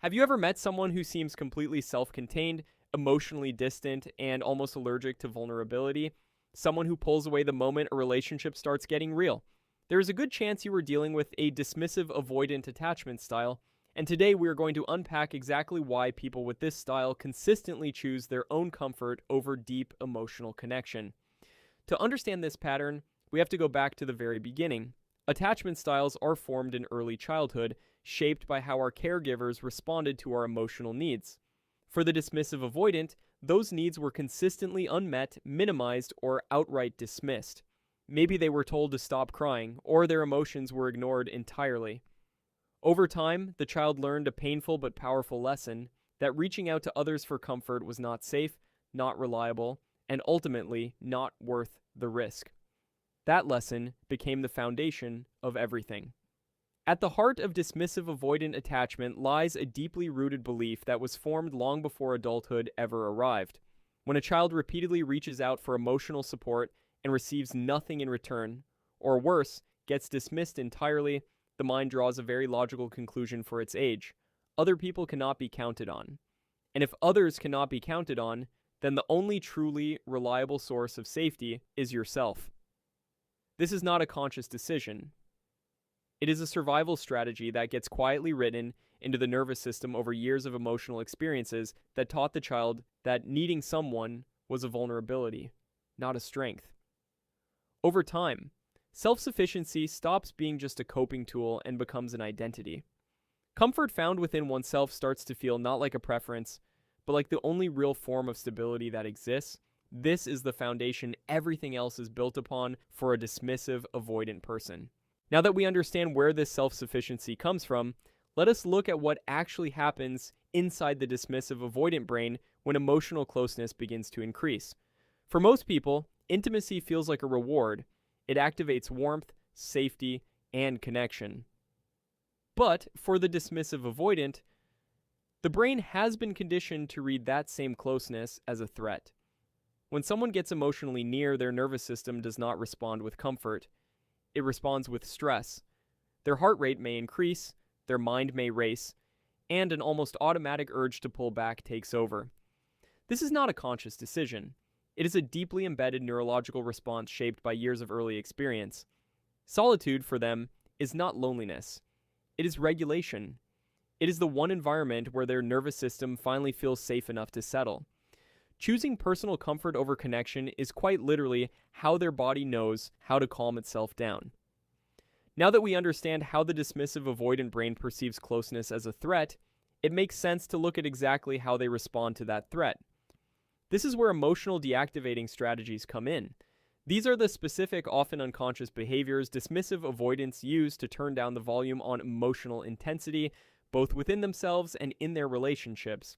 Have you ever met someone who seems completely self-contained, emotionally distant, and almost allergic to vulnerability? Someone who pulls away the moment a relationship starts getting real. There is a good chance you are dealing with a dismissive avoidant attachment style, and today we are going to unpack exactly why people with this style consistently choose their own comfort over deep emotional connection. To understand this pattern, we have to go back to the very beginning. Attachment styles are formed in early childhood, shaped by how our caregivers responded to our emotional needs. For the dismissive avoidant, those needs were consistently unmet, minimized, or outright dismissed. Maybe they were told to stop crying, or their emotions were ignored entirely. Over time, the child learned a painful but powerful lesson that reaching out to others for comfort was not safe, not reliable, and ultimately not worth the risk. That lesson became the foundation of everything. At the heart of dismissive avoidant attachment lies a deeply rooted belief that was formed long before adulthood ever arrived. When a child repeatedly reaches out for emotional support and receives nothing in return, or worse, gets dismissed entirely, the mind draws a very logical conclusion for its age. Other people cannot be counted on. And if others cannot be counted on, then the only truly reliable source of safety is yourself. This is not a conscious decision. It is a survival strategy that gets quietly written into the nervous system over years of emotional experiences that taught the child that needing someone was a vulnerability, not a strength. Over time, self-sufficiency stops being just a coping tool and becomes an identity. Comfort found within oneself starts to feel not like a preference, but like the only real form of stability that exists. This is the foundation everything else is built upon for a dismissive, avoidant person. Now that we understand where this self-sufficiency comes from, let us look at what actually happens inside the dismissive, avoidant brain when emotional closeness begins to increase. For most people, intimacy feels like a reward. It activates warmth, safety, and connection. But for the dismissive avoidant, the brain has been conditioned to read that same closeness as a threat. When someone gets emotionally near, their nervous system does not respond with comfort. It responds with stress. Their heart rate may increase, their mind may race, and an almost automatic urge to pull back takes over. This is not a conscious decision. It is a deeply embedded neurological response shaped by years of early experience. Solitude, for them, is not loneliness. It is regulation. It is the one environment where their nervous system finally feels safe enough to settle. Choosing personal comfort over connection is quite literally how their body knows how to calm itself down. Now that we understand how the dismissive avoidant brain perceives closeness as a threat, it makes sense to look at exactly how they respond to that threat. This is where emotional deactivating strategies come in. These are the specific, often unconscious behaviors dismissive avoidants use to turn down the volume on emotional intensity, both within themselves and in their relationships.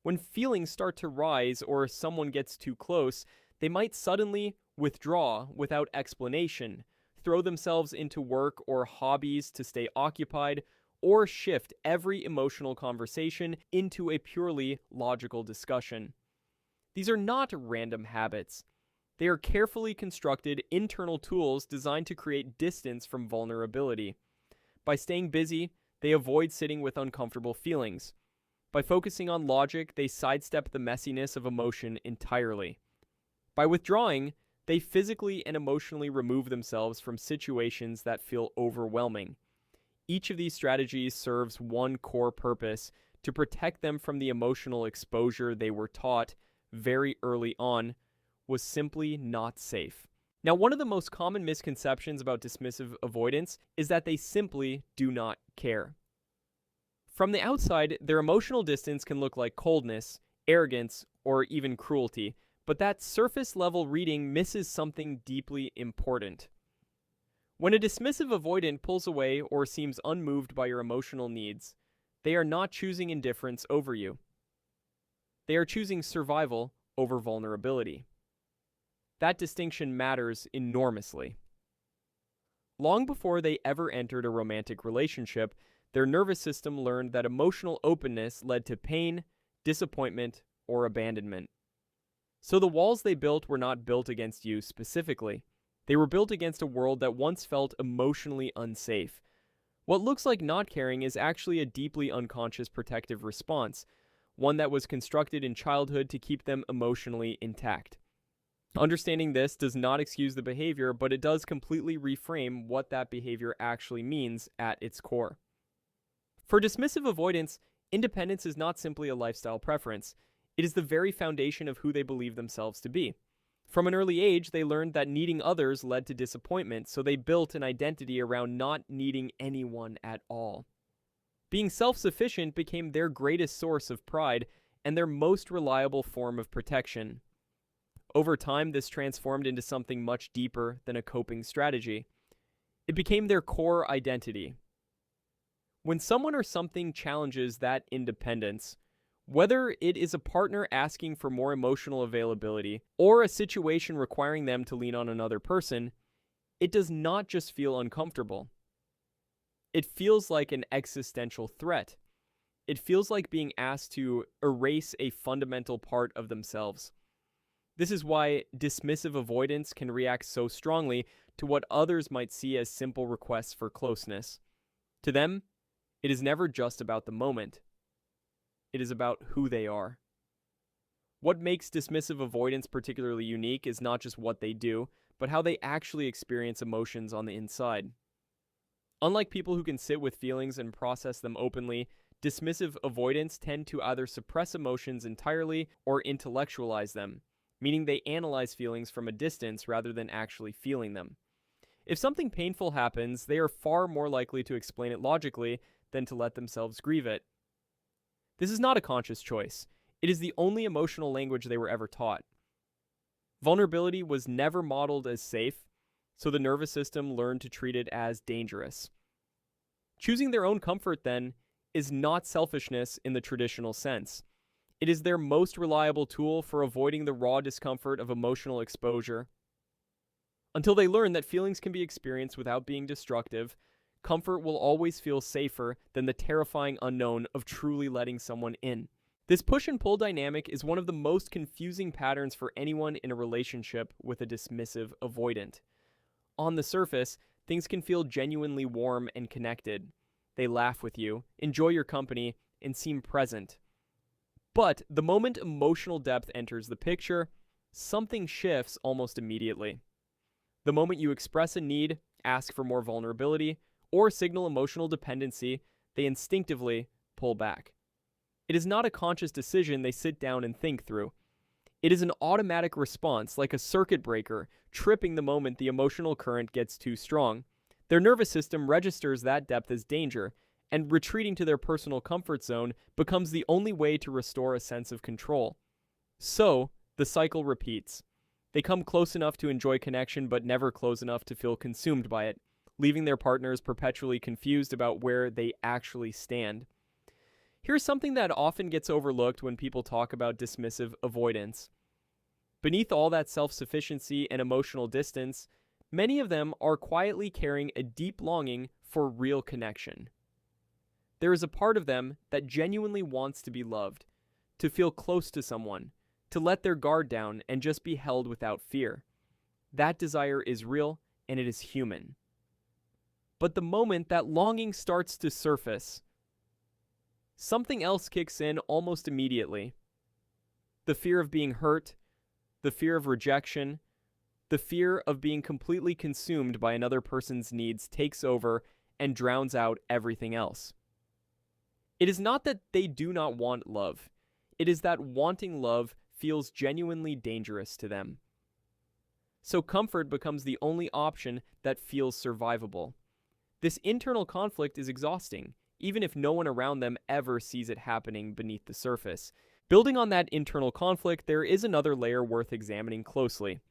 When feelings start to rise or someone gets too close, they might suddenly withdraw without explanation, throw themselves into work or hobbies to stay occupied, or shift every emotional conversation into a purely logical discussion. These are not random habits. They are carefully constructed internal tools designed to create distance from vulnerability. By staying busy, they avoid sitting with uncomfortable feelings. By focusing on logic, they sidestep the messiness of emotion entirely. By withdrawing, they physically and emotionally remove themselves from situations that feel overwhelming. Each of these strategies serves one core purpose: to protect them from the emotional exposure they were taught very early on was simply not safe. Now, one of the most common misconceptions about dismissive avoidance is that they simply do not care. From the outside, their emotional distance can look like coldness, arrogance, or even cruelty, but that surface-level reading misses something deeply important. When a dismissive avoidant pulls away or seems unmoved by your emotional needs, they are not choosing indifference over you. They are choosing survival over vulnerability. That distinction matters enormously. Long before they ever entered a romantic relationship, their nervous system learned that emotional openness led to pain, disappointment, or abandonment. So the walls they built were not built against you specifically. They were built against a world that once felt emotionally unsafe. What looks like not caring is actually a deeply unconscious protective response, one that was constructed in childhood to keep them emotionally intact. Understanding this does not excuse the behavior, but it does completely reframe what that behavior actually means at its core. For dismissive avoidance, independence is not simply a lifestyle preference. It is the very foundation of who they believe themselves to be. From an early age, they learned that needing others led to disappointment, so they built an identity around not needing anyone at all. Being self-sufficient became their greatest source of pride and their most reliable form of protection. Over time, this transformed into something much deeper than a coping strategy. It became their core identity. When someone or something challenges that independence, whether it is a partner asking for more emotional availability or a situation requiring them to lean on another person, it does not just feel uncomfortable. It feels like an existential threat. It feels like being asked to erase a fundamental part of themselves. This is why dismissive avoidance can react so strongly to what others might see as simple requests for closeness. To them, it is never just about the moment. It is about who they are. What makes dismissive avoidance particularly unique is not just what they do, but how they actually experience emotions on the inside. Unlike people who can sit with feelings and process them openly, dismissive avoidants tend to either suppress emotions entirely or intellectualize them, meaning they analyze feelings from a distance rather than actually feeling them. If something painful happens, they are far more likely to explain it logically than to let themselves grieve it. This is not a conscious choice. It is the only emotional language they were ever taught. Vulnerability was never modeled as safe, so the nervous system learned to treat it as dangerous. Choosing their own comfort, then, is not selfishness in the traditional sense. It is their most reliable tool for avoiding the raw discomfort of emotional exposure. Until they learn that feelings can be experienced without being destructive, comfort will always feel safer than the terrifying unknown of truly letting someone in. This push and pull dynamic is one of the most confusing patterns for anyone in a relationship with a dismissive avoidant. On the surface, things can feel genuinely warm and connected. They laugh with you, enjoy your company, and seem present. But the moment emotional depth enters the picture, something shifts almost immediately. The moment you express a need, ask for more vulnerability, or signal emotional dependency, they instinctively pull back. It is not a conscious decision they sit down and think through. It is an automatic response, like a circuit breaker, tripping the moment the emotional current gets too strong. Their nervous system registers that depth as danger, and retreating to their personal comfort zone becomes the only way to restore a sense of control. So, the cycle repeats. They come close enough to enjoy connection, but never close enough to feel consumed by it, leaving their partners perpetually confused about where they actually stand. Here's something that often gets overlooked when people talk about dismissive avoidance. Beneath all that self-sufficiency and emotional distance, many of them are quietly carrying a deep longing for real connection. There is a part of them that genuinely wants to be loved, to feel close to someone, to let their guard down and just be held without fear. That desire is real and it is human. But the moment that longing starts to surface, something else kicks in almost immediately. The fear of being hurt, the fear of rejection, the fear of being completely consumed by another person's needs takes over and drowns out everything else. It is not that they do not want love. It is that wanting love feels genuinely dangerous to them. So comfort becomes the only option that feels survivable. This internal conflict is exhausting, even if no one around them ever sees it happening beneath the surface. Building on that internal conflict, there is another layer worth examining closely.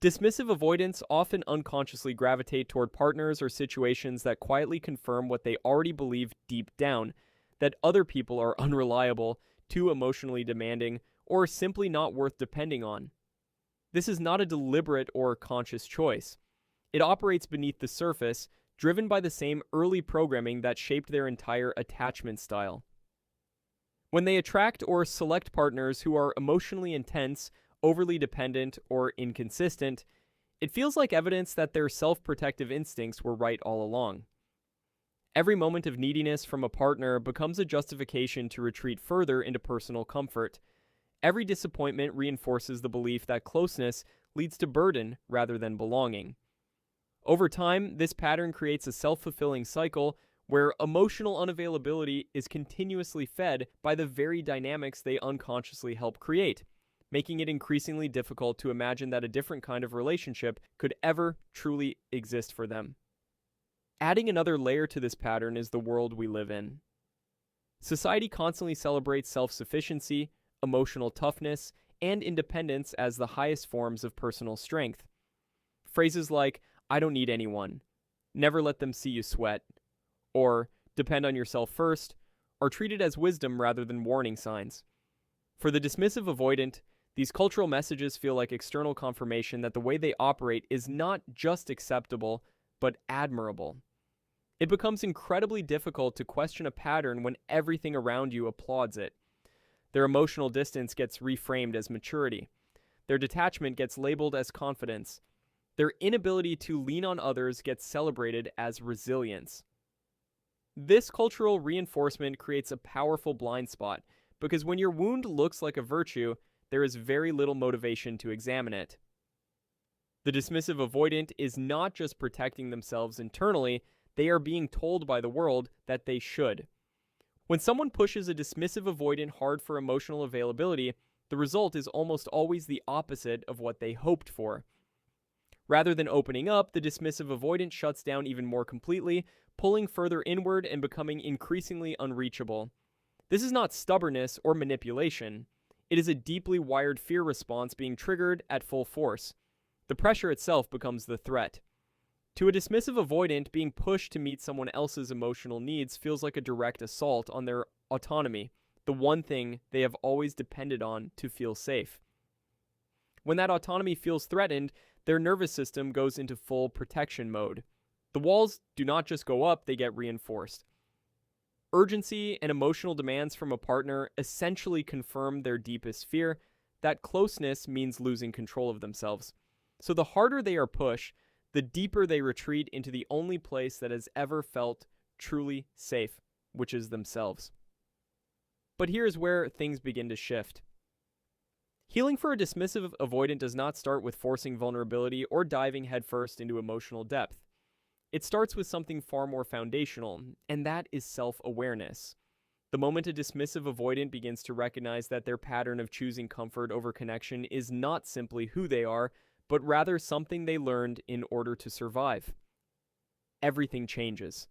Dismissive avoidants often unconsciously gravitate toward partners or situations that quietly confirm what they already believe deep down, that other people are unreliable, too emotionally demanding, or simply not worth depending on. This is not a deliberate or conscious choice. It operates beneath the surface, driven by the same early programming that shaped their entire attachment style. When they attract or select partners who are emotionally intense, overly dependent, or inconsistent, it feels like evidence that their self-protective instincts were right all along. Every moment of neediness from a partner becomes a justification to retreat further into personal comfort. Every disappointment reinforces the belief that closeness leads to burden rather than belonging. Over time, this pattern creates a self-fulfilling cycle where emotional unavailability is continuously fed by the very dynamics they unconsciously help create, making it increasingly difficult to imagine that a different kind of relationship could ever truly exist for them. Adding another layer to this pattern is the world we live in. Society constantly celebrates self-sufficiency, emotional toughness, and independence as the highest forms of personal strength. Phrases like, "I don't need anyone," "never let them see you sweat," or "depend on yourself first," are treated as wisdom rather than warning signs. For the dismissive avoidant, these cultural messages feel like external confirmation that the way they operate is not just acceptable, but admirable. It becomes incredibly difficult to question a pattern when everything around you applauds it. Their emotional distance gets reframed as maturity. Their detachment gets labeled as confidence. Their inability to lean on others gets celebrated as resilience. This cultural reinforcement creates a powerful blind spot, because when your wound looks like a virtue, there is very little motivation to examine it. The dismissive avoidant is not just protecting themselves internally, they are being told by the world that they should. When someone pushes a dismissive avoidant hard for emotional availability, the result is almost always the opposite of what they hoped for. Rather than opening up, the dismissive avoidant shuts down even more completely, pulling further inward and becoming increasingly unreachable. This is not stubbornness or manipulation. It is a deeply wired fear response being triggered at full force. The pressure itself becomes the threat. To a dismissive avoidant, being pushed to meet someone else's emotional needs feels like a direct assault on their autonomy, the one thing they have always depended on to feel safe. When that autonomy feels threatened, their nervous system goes into full protection mode. The walls do not just go up, they get reinforced. Urgency and emotional demands from a partner essentially confirm their deepest fear, that closeness means losing control of themselves. So the harder they are pushed, the deeper they retreat into the only place that has ever felt truly safe, which is themselves. But here's where things begin to shift. Healing for a dismissive avoidant does not start with forcing vulnerability or diving headfirst into emotional depth. It starts with something far more foundational, and that is self-awareness. The moment a dismissive avoidant begins to recognize that their pattern of choosing comfort over connection is not simply who they are, but rather something they learned in order to survive, everything changes.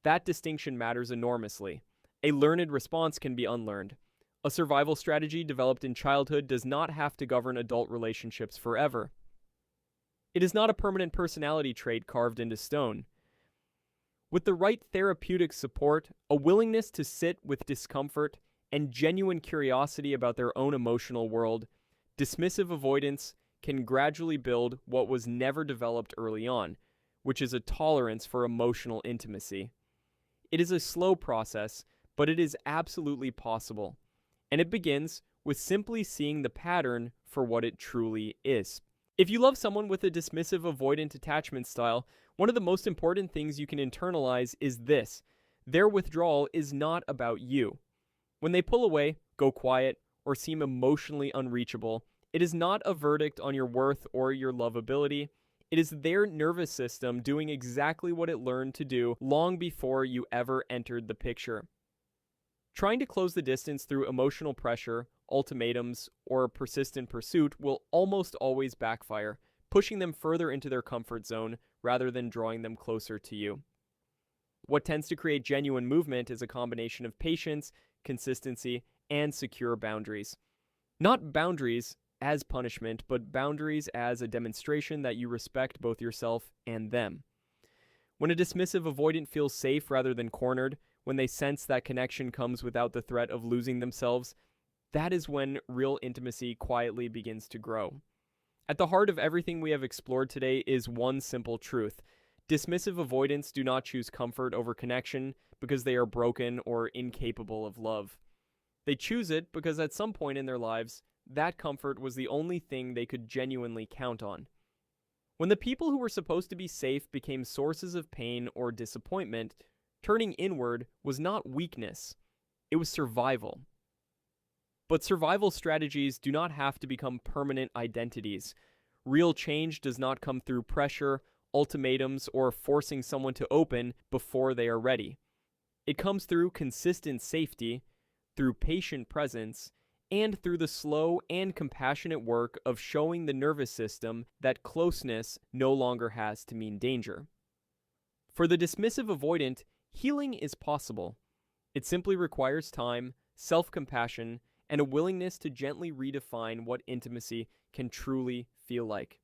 That distinction matters enormously. A learned response can be unlearned. A survival strategy developed in childhood does not have to govern adult relationships forever. It is not a permanent personality trait carved into stone. With the right therapeutic support, a willingness to sit with discomfort, and genuine curiosity about their own emotional world, dismissive avoidance can gradually build what was never developed early on, which is a tolerance for emotional intimacy. It is a slow process, but it is absolutely possible. And it begins with simply seeing the pattern for what it truly is. If you love someone with a dismissive avoidant attachment style, one of the most important things you can internalize is this: their withdrawal is not about you. When they pull away, go quiet, or seem emotionally unreachable, it is not a verdict on your worth or your lovability. It is their nervous system doing exactly what it learned to do long before you ever entered the picture. Trying to close the distance through emotional pressure, ultimatums, or persistent pursuit will almost always backfire, pushing them further into their comfort zone rather than drawing them closer to you. What tends to create genuine movement is a combination of patience, consistency, and secure boundaries. Not boundaries as punishment, but boundaries as a demonstration that you respect both yourself and them. When a dismissive avoidant feels safe rather than cornered, when they sense that connection comes without the threat of losing themselves, that is when real intimacy quietly begins to grow. At the heart of everything we have explored today is one simple truth. Dismissive avoidants do not choose comfort over connection because they are broken or incapable of love. They choose it because at some point in their lives, that comfort was the only thing they could genuinely count on. When the people who were supposed to be safe became sources of pain or disappointment, Turning inward was not weakness, it was survival. But survival strategies do not have to become permanent identities. Real change does not come through pressure, ultimatums, or forcing someone to open before they are ready. It comes through consistent safety, through patient presence, and through the slow and compassionate work of showing the nervous system that closeness no longer has to mean danger. For the dismissive avoidant, healing is possible. It simply requires time, self-compassion, and a willingness to gently redefine what intimacy can truly feel like.